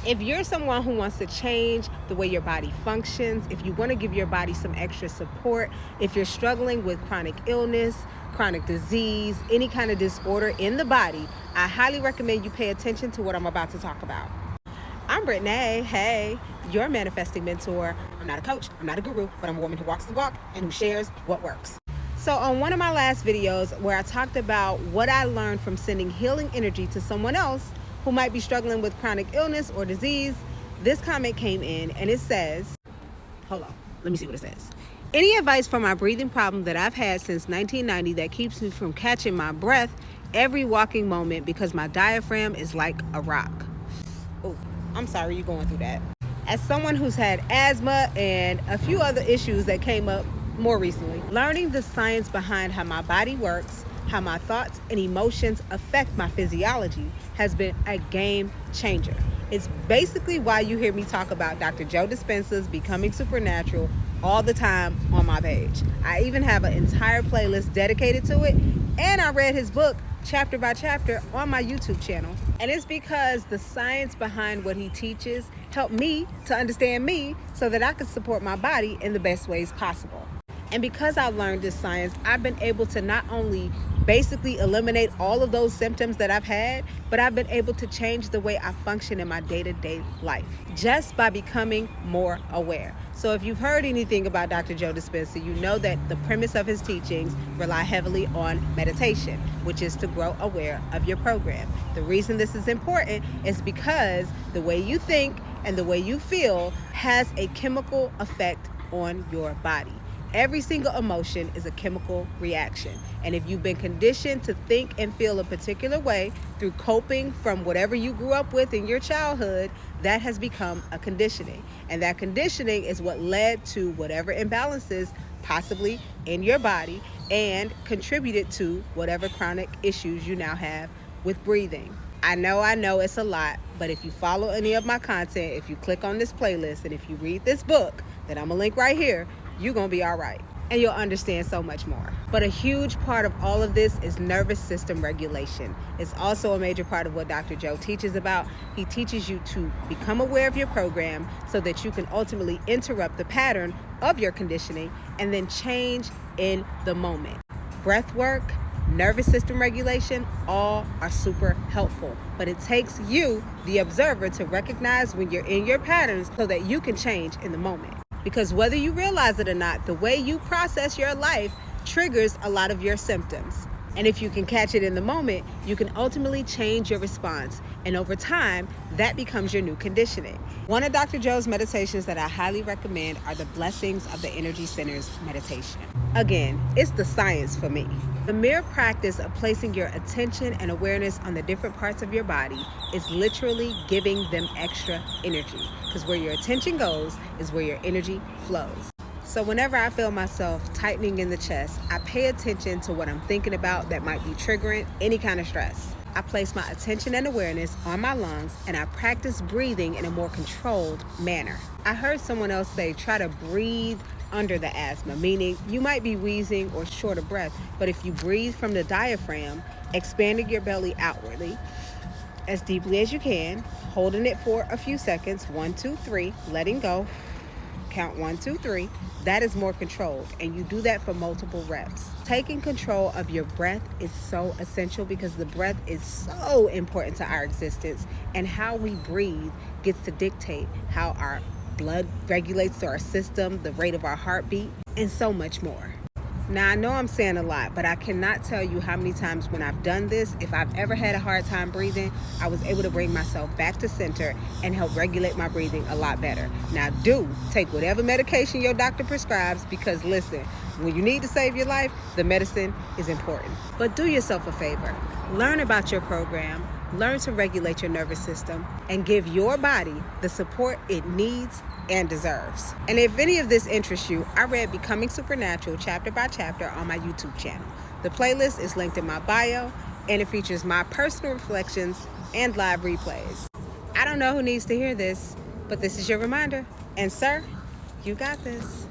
If you're someone who wants to change the way your body functions, if you want to give your body some extra support, if you're struggling with chronic illness, chronic disease, any kind of disorder in the body, I highly recommend you pay attention to what I'm about to talk about. I'm Brittany, hey, your manifesting mentor. I'm not a coach, I'm not a guru, but I'm a woman who walks the walk and who shares what works. So on one of my last videos where I talked about what I learned from sending healing energy to someone else who might be struggling with chronic illness or disease, this comment came in and it says, hold on, let me see what it says. Any advice for my breathing problem that I've had since 1990 that keeps me from catching my breath every walking moment because my diaphragm is like a rock? Oh, I'm sorry you're going through that. As someone who's had asthma and a few other issues that came up more recently, learning the science behind how my body works, how my thoughts and emotions affect my physiology has been a game changer. It's basically why you hear me talk about Dr. Joe Dispenza's Becoming Supernatural all the time on my page. I even have an entire playlist dedicated to it, and I read his book chapter by chapter on my YouTube channel. And it's because the science behind what he teaches helped me to understand me so that I could support my body in the best ways possible. And because I've learned this science, I've been able to not only basically eliminate all of those symptoms that I've had, but I've been able to change the way I function in my day-to-day life just by becoming more aware. So if you've heard anything about Dr. Joe Dispenza, you know that the premise of his teachings rely heavily on meditation, which is to grow aware of your program. The reason this is important is because the way you think and the way you feel has a chemical effect on your body. Every single emotion is a chemical reaction. And if you've been conditioned to think and feel a particular way through coping from whatever you grew up with in your childhood, that has become a conditioning. And that conditioning is what led to whatever imbalances possibly in your body and contributed to whatever chronic issues you now have with breathing. I know it's a lot, but if you follow any of my content, if you click on this playlist, and if you read this book that I'm gonna link right here, you're gonna be all right. And you'll understand so much more. But a huge part of all of this is nervous system regulation. It's also a major part of what Dr. Joe teaches about. He teaches you to become aware of your program so that you can ultimately interrupt the pattern of your conditioning and then change in the moment. Breath work, nervous system regulation, all are super helpful. But it takes you, the observer, to recognize when you're in your patterns so that you can change in the moment. Because whether you realize it or not, the way you process your life triggers a lot of your symptoms. And if you can catch it in the moment, you can ultimately change your response. And over time, that becomes your new conditioning. One of Dr. Joe's meditations that I highly recommend are the Blessings of the Energy Centers meditation. Again, it's the science for me. The mere practice of placing your attention and awareness on the different parts of your body is literally giving them extra energy. Because where your attention goes is where your energy flows. So whenever I feel myself tightening in the chest, I pay attention to what I'm thinking about that might be triggering any kind of stress. I place my attention and awareness on my lungs, and I practice breathing in a more controlled manner. I heard someone else say, try to breathe under the asthma, meaning you might be wheezing or short of breath, but if you breathe from the diaphragm, expanding your belly outwardly as deeply as you can, holding it for a few seconds, 1, 2, 3, letting go, count 1, 2, 3, that is more controlled, and you do that for multiple reps. Taking control of your breath is so essential because the breath is so important to our existence, and how we breathe gets to dictate how our blood regulates through our system, the rate of our heartbeat, and so much more. Now, I know I'm saying a lot, but I cannot tell you how many times when I've done this, if I've ever had a hard time breathing, I was able to bring myself back to center and help regulate my breathing a lot better. Now, do take whatever medication your doctor prescribes, because listen, when you need to save your life, the medicine is important. But do yourself a favor. Learn about your program, learn to regulate your nervous system, and give your body the support it needs and deserves. And if any of this interests you, I read Becoming Supernatural chapter by chapter on my YouTube channel. The playlist is linked in my bio, and it features my personal reflections and live replays. I don't know who needs to hear this, but this is your reminder. And sir, you got this.